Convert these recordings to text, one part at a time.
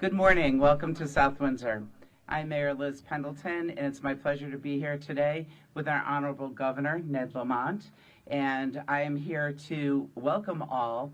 Good morning. Welcome to South Windsor. I'm Mayor Liz Pendleton, and it's my pleasure to be here today with our Honorable Governor, Ned Lamont. And I am here to welcome all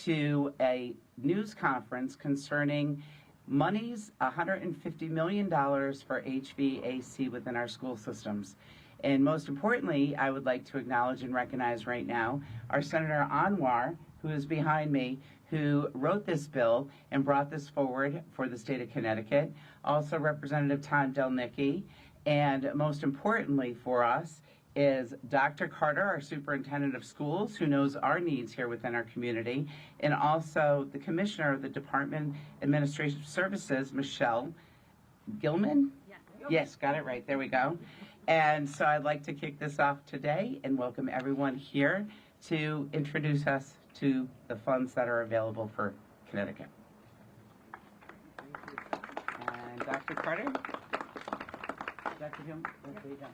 to a news conference concerning monies, $150 million for HVAC within our school systems. And most importantly, I would like to acknowledge and recognize right now our Senator Anwar, who is behind me, who wrote this bill and brought this forward for the state of Connecticut. Also Representative Tom Delnicki, and most importantly for us is Dr. Carter, our superintendent of schools, who knows our needs here within our community, and also the commissioner of the Department of Administrative Services, Michelle Gilman? Yes, got it right. There we go. And so I'd like to kick this off today and welcome everyone here to introduce us to the funds that are available for Connecticut. And Dr. Carter? Dr. Gilman? There you go.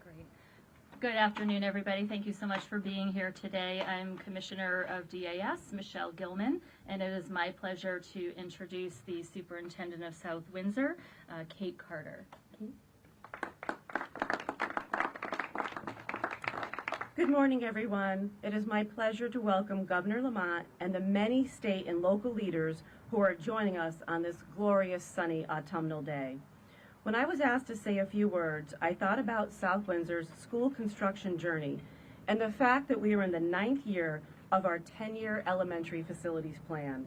Great. Good afternoon, everybody. Thank you so much for being here today. I'm Commissioner of DAS, Michelle Gilman, and it is my pleasure to introduce the Superintendent of South Windsor, Kate Carter. Kate? Good morning, everyone. It is my pleasure to welcome Governor Lamont and the many state and local leaders who are joining us on this glorious sunny autumnal day. When I was asked to say a few words, I thought about South Windsor's school construction journey and the fact that we are in the 9th year of our 10-year elementary facilities plan.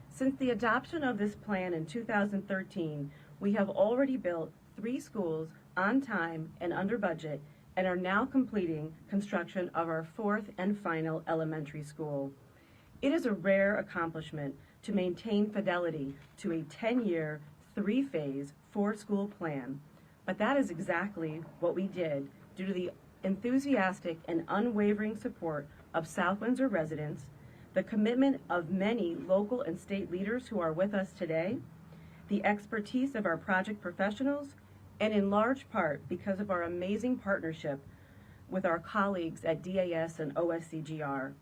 Since the adoption of this plan in 2013, we have already built 3 schools on time and under budget and are now completing construction of our 4th and final elementary school. It is a rare accomplishment to maintain fidelity to a 10-year, 3-phase, 4-school plan, but that is exactly what we did due to the enthusiastic and unwavering support of South Windsor residents, the commitment of many local and state leaders who are with us today, the expertise of our project professionals, and in large part because of our amazing partnership with our colleagues at DAS and OSCGR.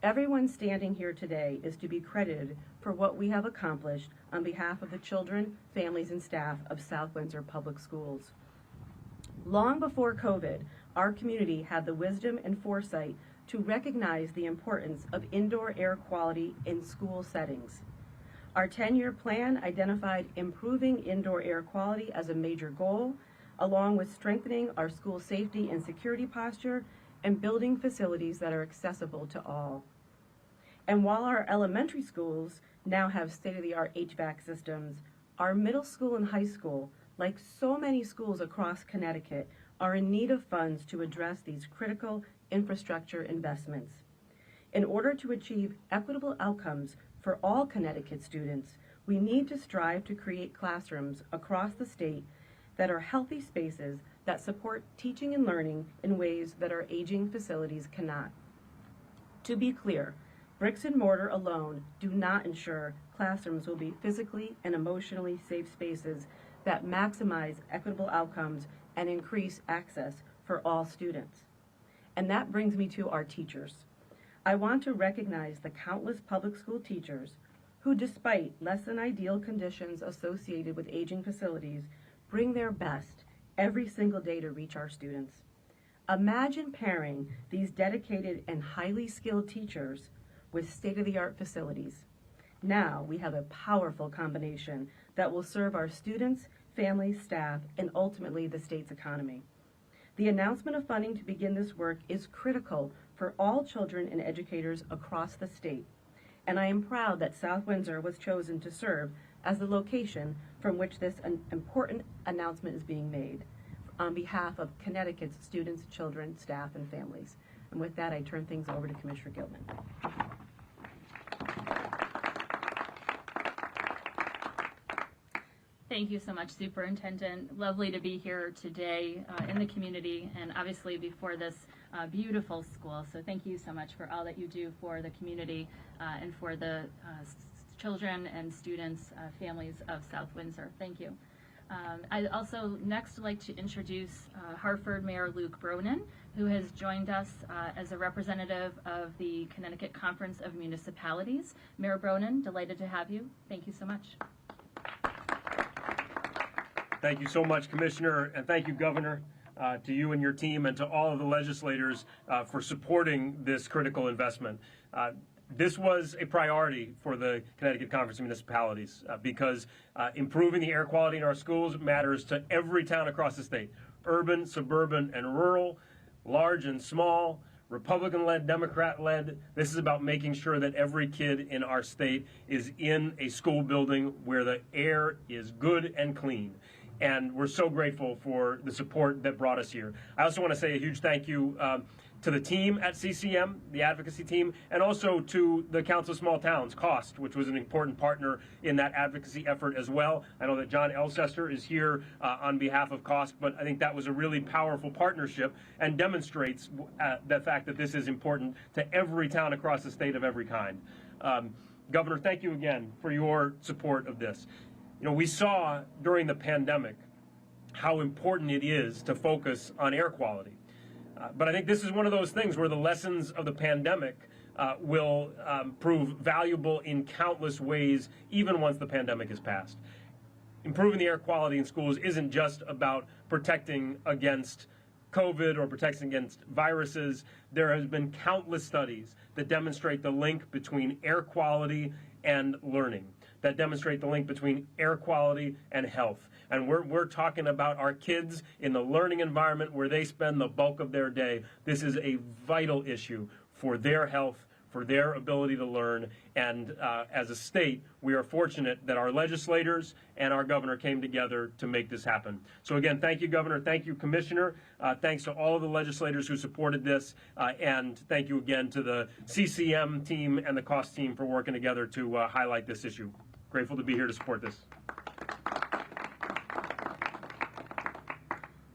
Everyone standing here today is to be credited for what we have accomplished on behalf of the children, families, and staff of South Windsor Public Schools. Long before COVID, our community had the wisdom and foresight to recognize the importance of indoor air quality in school settings. Our 10-year plan identified improving indoor air quality as a major goal, along with strengthening our school safety and security posture and building facilities that are accessible to all. And while our elementary schools now have state-of-the-art HVAC systems, our middle school and high school, like so many schools across Connecticut, are in need of funds to address these critical infrastructure investments. In order to achieve equitable outcomes for all Connecticut students, we need to strive to create classrooms across the state that are healthy spaces that support teaching and learning in ways that our aging facilities cannot. To be clear, bricks and mortar alone do not ensure classrooms will be physically and emotionally safe spaces that maximize equitable outcomes and increase access for all students. And that brings me to our teachers. I want to recognize the countless public school teachers who, despite less than ideal conditions associated with aging facilities, bring their best every single day to reach our students. Imagine pairing these dedicated and highly skilled teachers with state-of-the-art facilities. Now we have a powerful combination that will serve our students, families, staff, and ultimately the state's economy. The announcement of funding to begin this work is critical for all children and educators across the state, and I am proud that South Windsor was chosen to serve as the location from which this important announcement is being made on behalf of Connecticut's students, children, staff, and families. And with that, I turn things over to Commissioner Gilman. Thank you so much, Superintendent. Lovely to be here today in the community and obviously before this beautiful school. So thank you so much for all that you do for the community and for the children and students, families of South Windsor. Thank you. I'd also next like to introduce Hartford Mayor Luke Bronin, who has joined us as a representative of the Connecticut Conference of Municipalities. Mayor Bronin, delighted to have you. Thank you so much. Thank you so much, Commissioner, and thank you, Governor, to you and your team and to all of the legislators for supporting this critical investment. This was a priority for the Connecticut Conference of Municipalities because improving the air quality in our schools matters to every town across the state, urban, suburban, and rural, large and small, Republican-led, Democrat-led. This is about making sure that every kid in our state is in a school building where the air is good and clean. And we're so grateful for the support that brought us here. I also want to say a huge thank you to the team at CCM, the advocacy team, and also to the Council of Small Towns, COST, which was an important partner in that advocacy effort as well. I know that John Elsester is here on behalf of COST, but I think that was a really powerful partnership and demonstrates the fact that this is important to every town across the state of every kind. Governor, thank you again for your support of this. You know, we saw during the pandemic how important it is to focus on air quality. But I think this is one of those things where the lessons of the pandemic will prove valuable in countless ways, even once the pandemic has passed. Improving the air quality in schools isn't just about protecting against COVID or protecting against viruses. There has been countless studies that demonstrate the link between air quality and learning, that demonstrate the link between air quality and health. And we're talking about our kids in the learning environment where they spend the bulk of their day. This is a vital issue for their health, for their ability to learn. And as a state, we are fortunate that our legislators and our governor came together to make this happen. So again, thank you, Governor. Thank you, Commissioner. Thanks to all of the legislators who supported this. And thank you again to the CCM team and the COST team for working together to highlight this issue. Grateful to be here to support this.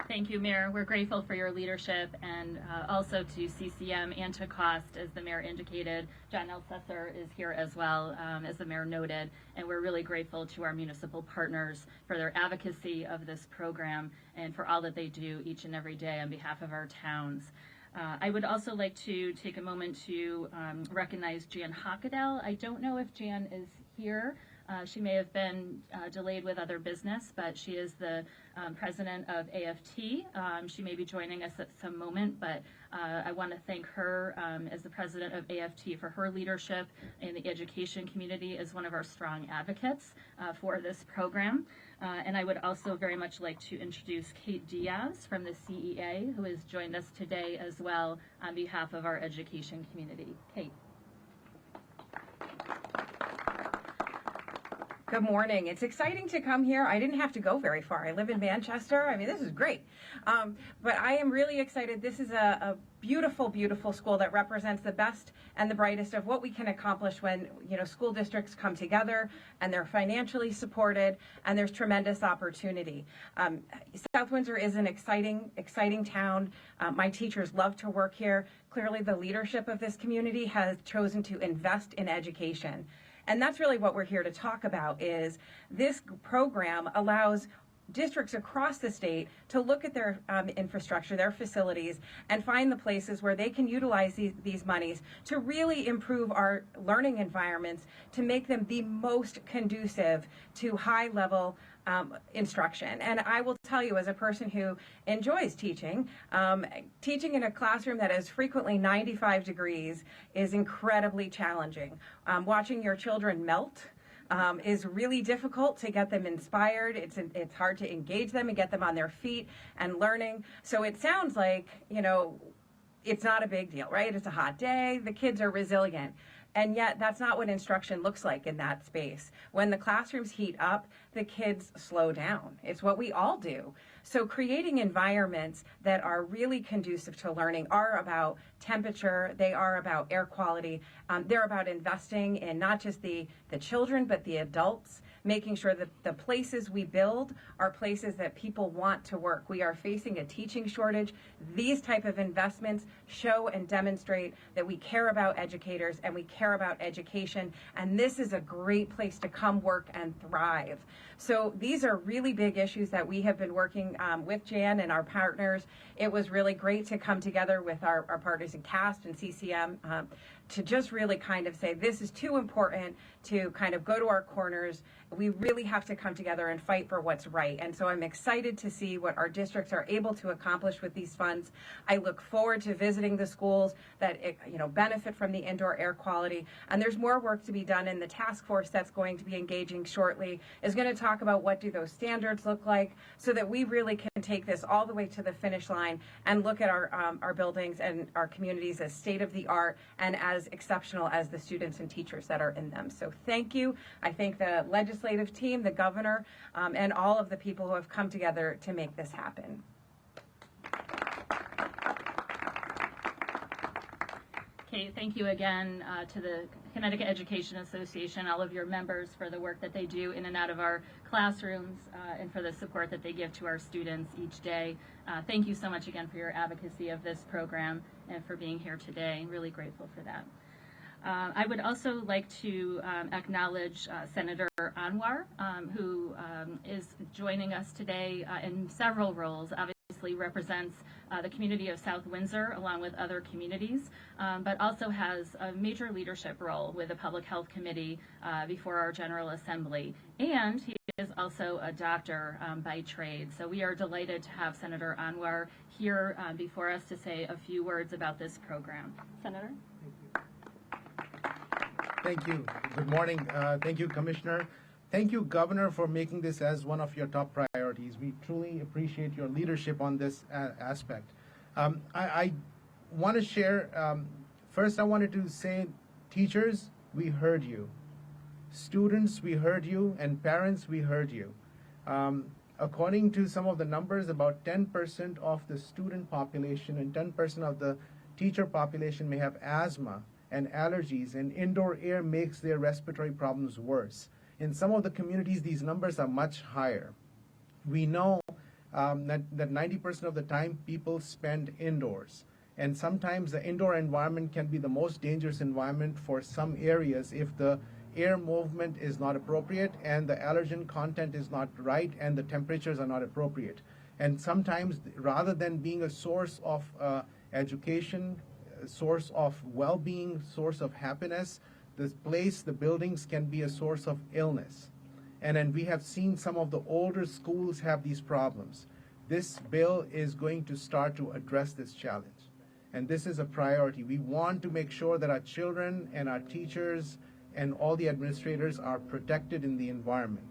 Thank you, Mayor. We're grateful for your leadership, and also to CCM and to COST, as the Mayor indicated. John Elsester is here as well, as the Mayor noted, and we're really grateful to our municipal partners for their advocacy of this program and for all that they do each and every day on behalf of our towns. I would also like to take a moment to recognize Jan Hockadell. I don't know if Jan is here. She may have been delayed with other business, but she is the president of AFT. She may be joining us at some moment, but I want to thank her as the president of AFT for her leadership in the education community as one of our strong advocates for this program. And I would also very much like to introduce Kate Diaz from the CEA, who has joined us today as well on behalf of our education community. Kate. Good morning. It's exciting to come here. I didn't have to go very far. I live in Manchester. I mean, this is great. But I am really excited. This is a beautiful, beautiful school that represents the best and the brightest of what we can accomplish when, you know, school districts come together and they're financially supported and there's tremendous opportunity. South Windsor is an exciting, exciting town. My teachers love to work here. Clearly, the leadership of this community has chosen to invest in education. And that's really what we're here to talk about. Is this program allows districts across the state to look at their infrastructure, their facilities, and find the places where they can utilize these monies to really improve our learning environments, to make them the most conducive to high-level instruction. And I will tell you, as a person who enjoys teaching, teaching in a classroom that is frequently 95 degrees is incredibly challenging. Watching your children melt is really difficult to get them inspired. It's hard to engage them and get them on their feet and learning. So it sounds like, you know, it's not a big deal, right? It's a hot day. The kids are resilient. And yet that's not what instruction looks like in that space. When the classrooms heat up, the kids slow down. It's what we all do. So creating environments that are really conducive to learning are about temperature, they are about air quality, they're about investing in not just the children, but the adults, making sure that the places we build are places that people want to work. We are facing a teaching shortage. These type of investments show and demonstrate that we care about educators and we care about education, and this is a great place to come work and thrive. So these are really big issues that we have been working with Jan and our partners. It was really great to come together with our partners in CAST and CCM to just really kind of say this is too important to kind of go to our corners. We really have to come together and fight for what's right. And so I'm excited to see what our districts are able to accomplish with these funds. I look forward to visiting the schools that benefit from the indoor air quality. And there's more work to be done, and the task force that's going to be engaging shortly is going to talk about what do those standards look like so that we really can take this all the way to the finish line and look at our buildings and our communities as state of the art and as exceptional as the students and teachers that are in them. So thank you. I thank the legislative team, the governor, and all of the people who have come together to make this happen. Okay, thank you again to the Connecticut Education Association, all of your members for the work that they do in and out of our classrooms and for the support that they give to our students each day. Thank you so much again for your advocacy of this program and for being here today. Really grateful for that. I would also like to acknowledge Senator Anwar, who is joining us today in several roles. Obviously represents the community of South Windsor along with other communities, but also has a major leadership role with the Public Health Committee before our General Assembly. And he is also a doctor by trade. So we are delighted to have Senator Anwar here before us to say a few words about this program. Senator? Thank you. Good morning. Thank you, Commissioner. Thank you, Governor, for making this as one of your top priorities. We truly appreciate your leadership on this aspect. I want to share, first I wanted to say, teachers, we heard you. Students, we heard you, and parents, we heard you. According to some of the numbers, about 10% of the student population and 10% of the teacher population may have asthma and allergies, and indoor air makes their respiratory problems worse. In some of the communities, these numbers are much higher. We know that 90% of the time people spend indoors, and sometimes the indoor environment can be the most dangerous environment for some areas if the air movement is not appropriate and the allergen content is not right and the temperatures are not appropriate. And sometimes, rather than being a source of education, source of well-being, source of happiness, this place, the buildings can be a source of illness. And then we have seen some of the older schools have these problems. This bill is going to start to address this challenge. And this is a priority. We want to make sure that our children and our teachers and all the administrators are protected in the environment.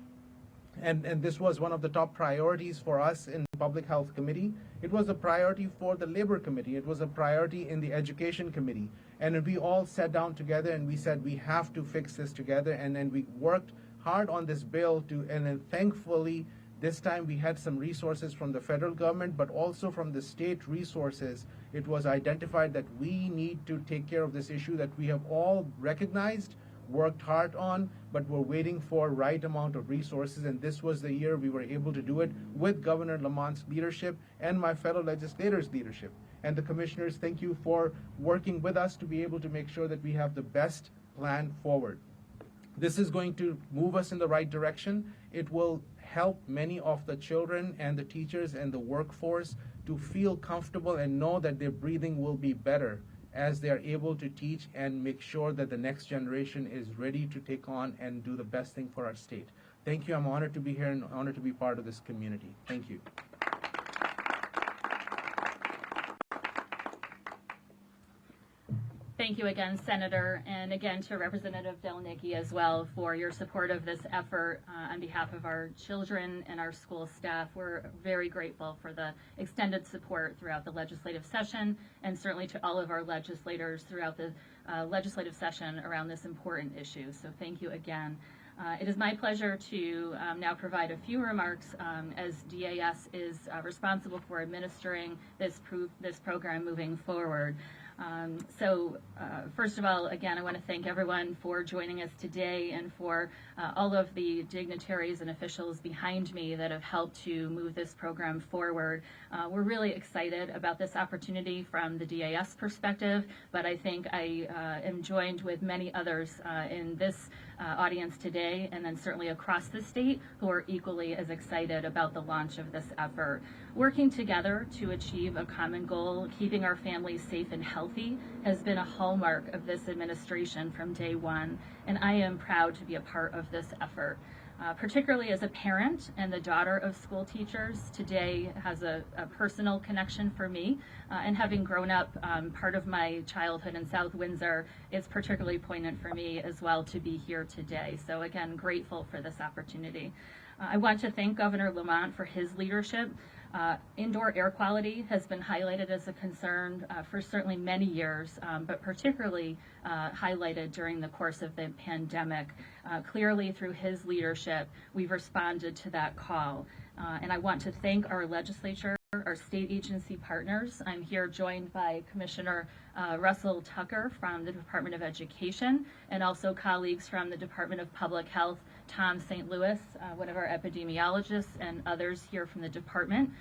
And this was one of the top priorities for us in Public Health Committee. It was a priority for the Labor Committee. It was a priority in the Education Committee. And we all sat down together and we said we have to fix this together. And then we worked hard on this bill and then thankfully this time we had some resources from the federal government, but also from the state resources. It was identified that we need to take care of this issue that we have all recognized, worked hard on, but we're waiting for right amount of resources, and this was the year we were able to do it with Governor Lamont's leadership and my fellow legislators' leadership. And the commissioners, thank you for working with us to be able to make sure that we have the best plan forward. This is going to move us in the right direction. It will help many of the children and the teachers and the workforce to feel comfortable and know that their breathing will be better as they are able to teach and make sure that the next generation is ready to take on and do the best thing for our state. Thank you. I'm honored to be here and honored to be part of this community. Thank you. Thank you again, Senator, and again to Representative Delnicki as well for your support of this effort on behalf of our children and our school staff. We're very grateful for the extended support throughout the legislative session, and certainly to all of our legislators throughout the legislative session around this important issue. So thank you again. It is my pleasure to now provide a few remarks as DAS is responsible for administering this program moving forward. First of all, again, I want to thank everyone for joining us today and for all of the dignitaries and officials behind me that have helped to move this program forward. We're really excited about this opportunity from the DAS perspective, but I think I am joined with many others in this audience today, and then certainly across the state, who are equally as excited about the launch of this effort. Working together to achieve a common goal, keeping our families safe and healthy, has been a hallmark of this administration from day one, and I am proud to be a part of this effort. Particularly as a parent and the daughter of school teachers, today has a personal connection for me. And having grown up part of my childhood in South Windsor, it's particularly poignant for me as well to be here today. So again, grateful for this opportunity. I want to thank Governor Lamont for his leadership. Indoor air quality has been highlighted as a concern for certainly many years, but particularly highlighted during the course of the pandemic. Clearly, through his leadership, we've responded to that call. And I want to thank our legislature, our state agency partners. I'm here joined by Commissioner Russell Tucker from the Department of Education, and also colleagues from the Department of Public Health, Tom St. Louis, one of our epidemiologists, and others here from the department.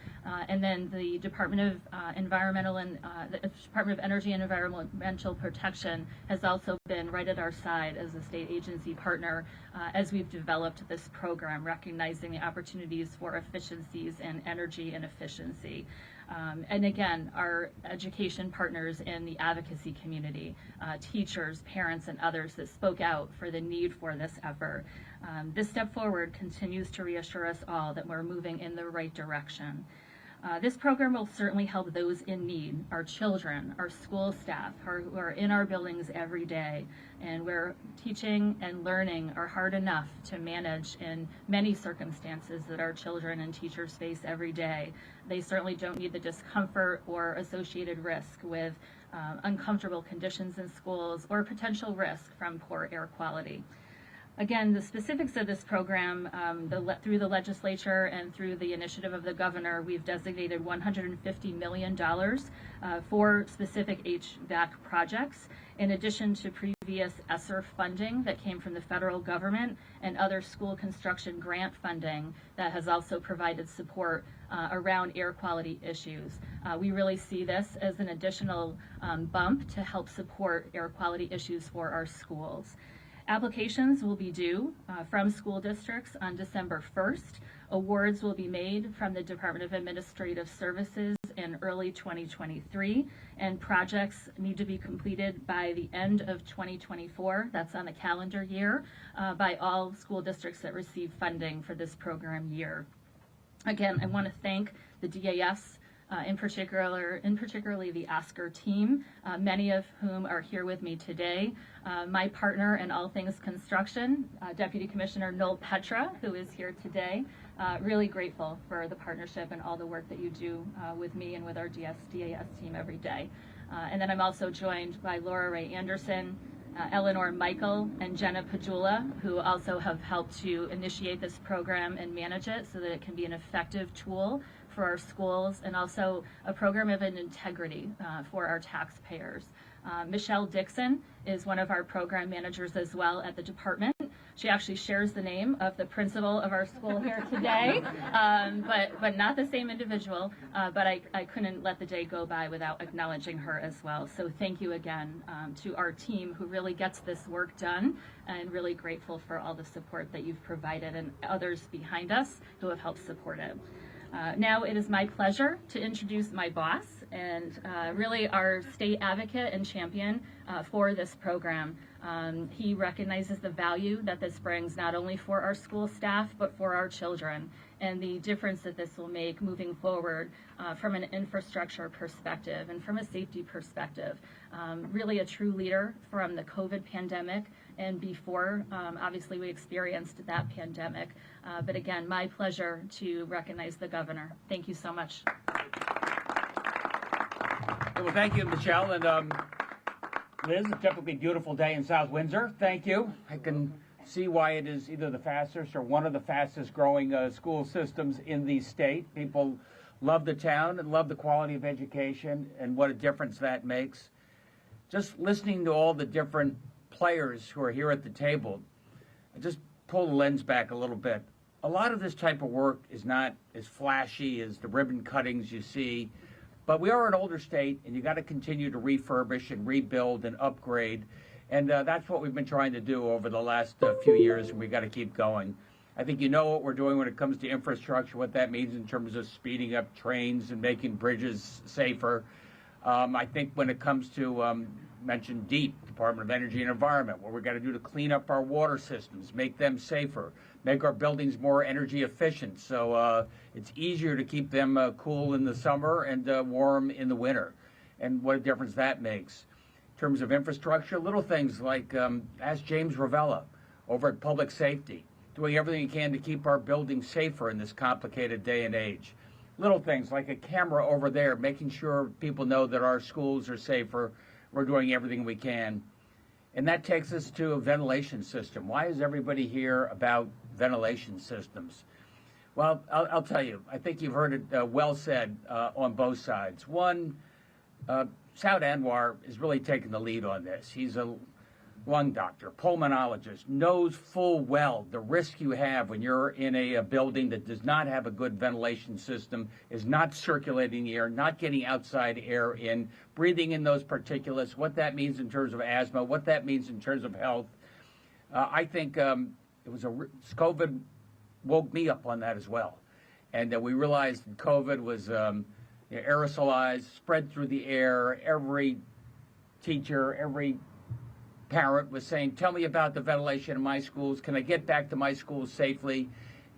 And then the Department of Environmental and the Department of Energy and Environmental Protection has also been right at our side as a state agency partner as we've developed this program, recognizing the opportunities for efficiencies in energy and efficiency. And again, our education partners in the advocacy community, teachers, parents, and others that spoke out for the need for this effort. This step forward continues to reassure us all that we're moving in the right direction. This program will certainly help those in need, our children, our school staff who are in our buildings every day, and where teaching and learning are hard enough to manage in many circumstances that our children and teachers face every day. They certainly don't need the discomfort or associated risk with uncomfortable conditions in schools or potential risk from poor air quality. Again, the specifics of this program, through the legislature and through the initiative of the governor, we've designated $150 million for specific HVAC projects, in addition to previous ESSER funding that came from the federal government and other school construction grant funding that has also provided support around air quality issues. We really see this as an additional bump to help support air quality issues for our schools. Applications will be due from school districts on December 1st. Awards will be made from the Department of Administrative Services in early 2023, and projects need to be completed by the end of 2024. That's on the calendar year by all school districts that receive funding for this program year. Again, I want to thank the DAS, in particularly the ESSER team, many of whom are here with me today. My partner in all things construction, Deputy Commissioner Noel Petra, who is here today. Really grateful for the partnership and all the work that you do with me and with our DAS team every day. And then I'm also joined by Laura Ray Anderson, Eleanor Michael, and Jenna Padula, who also have helped to initiate this program and manage it so that it can be an effective tool for our schools, and also a program of an integrity for our taxpayers. Michelle Dixon is one of our program managers as well at the department. She actually shares the name of the principal of our school here today, but not the same individual, but I couldn't let the day go by without acknowledging her as well. So thank you again to our team who really gets this work done, and really grateful for all the support that you've provided and others behind us who have helped support it. Now it is my pleasure to introduce my boss and really our state advocate and champion for this program. He recognizes the value that this brings not only for our school staff but for our children, and the difference that this will make moving forward from an infrastructure perspective and from a safety perspective. Really a true leader from the COVID pandemic and before. Obviously we experienced that pandemic, but again, my pleasure to recognize the governor. Thank you so much. Well, thank you, Michelle, and Liz, a typically beautiful day in South Windsor. Thank you. I can see why it is either the fastest or one of the fastest growing school systems in the state. People love the town and love the quality of education and what a difference that makes. Just listening to all the different players who are here at the table, I just pull the lens back a little bit. A lot of this type of work is not as flashy as the ribbon cuttings you see, but we are an older state, and you got to continue to refurbish and rebuild and upgrade. And that's what we've been trying to do over the last few years, and we've got to keep going. I think you know what we're doing when it comes to infrastructure, what that means in terms of speeding up trains and making bridges safer. I think when it comes to, mentioned DEEP, Department of Energy and Environment, what we're going to do to clean up our water systems, make them safer, make our buildings more energy efficient, so it's easier to keep them cool in the summer and warm in the winter, and what a difference that makes. In terms of infrastructure, little things like, ask James Ravella over at Public Safety, doing everything he can to keep our buildings safer in this complicated day and age. Little things like a camera over there, making sure people know that our schools are safer. We're doing everything we can. And that takes us to a ventilation system. Why is everybody here about ventilation systems? Well, I'll tell you, I think you've heard it well said on both sides. One, Saud Anwar is really taking the lead on this. He's a lung doctor, pulmonologist, knows full well the risk you have when you're in a building that does not have a good ventilation system, is not circulating the air, not getting outside air in, breathing in those particulates, what that means in terms of asthma, what that means in terms of health. I think COVID woke me up on that as well. And we realized that COVID was aerosolized, spread through the air. Every teacher, every parent was saying, tell me about the ventilation in my schools. Can I get back to my schools safely?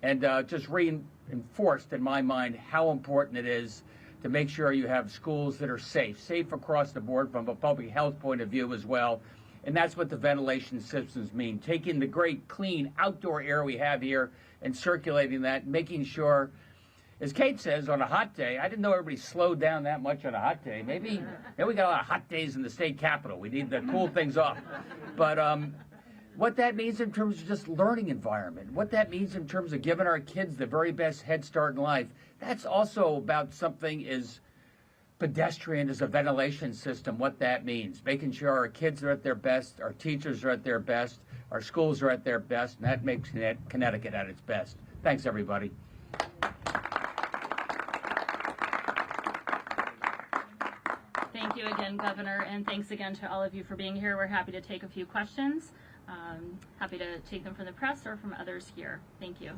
And just reinforced in my mind how important it is to make sure you have schools that are safe across the board from a public health point of view as well. And that's what the ventilation systems mean, taking the great clean outdoor air we have here and circulating that, making sure, as Kate says, on a hot day, I didn't know everybody slowed down that much on a hot day. Maybe we got a lot of hot days in the state capitol. We need to cool things off. But what that means in terms of just learning environment, what that means in terms of giving our kids the very best head start in life, that's also about something as pedestrian as a ventilation system, what that means. Making sure our kids are at their best, our teachers are at their best, our schools are at their best, and that makes Connecticut at its best. Thanks, everybody. Thank you again, Governor, and thanks again to all of you for being here. We're happy to take a few questions. Happy to take them from the press or from others here. Thank you.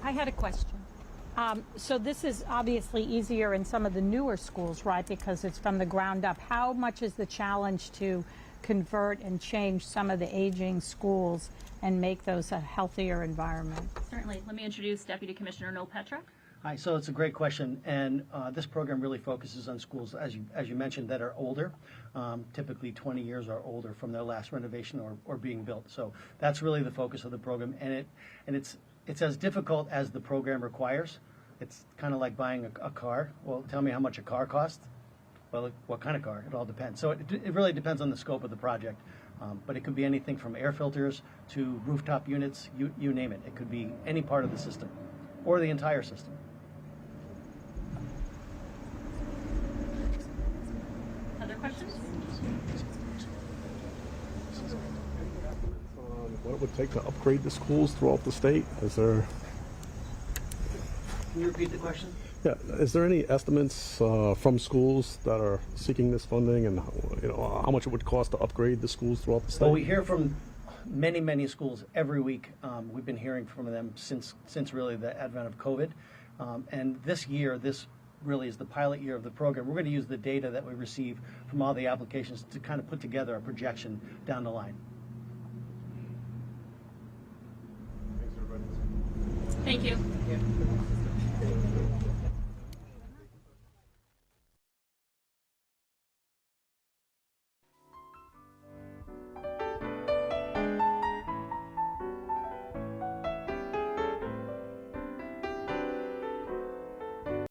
I had a question. So this is obviously easier in some of the newer schools, right, because it's from the ground up. How much is the challenge to convert and change some of the aging schools and make those a healthier environment? Certainly. Let me introduce Deputy Commissioner Noel Petra. Hi, so it's a great question, and this program really focuses on schools, as you mentioned, that are older, typically 20 years or older from their last renovation or being built. So that's really the focus of the program, and it's as difficult as the program requires. It's kind of like buying a car. Well, tell me how much a car costs. Well, what kind of car? It all depends. So it really depends on the scope of the project, but it could be anything from air filters to rooftop units, you name it. It could be any part of the system or the entire system. Other questions? What it would take to upgrade the schools throughout the state? Is there? Can you repeat the question? Yeah, is there any estimates from schools that are seeking this funding, and how much it would cost to upgrade the schools throughout the state? Well, we hear from many schools every week. We've been hearing from them since really the advent of COVID, and this year, this really is the pilot year of the program. We're going to use the data that we receive from all the applications to kind of put together a projection down the line. Thank you.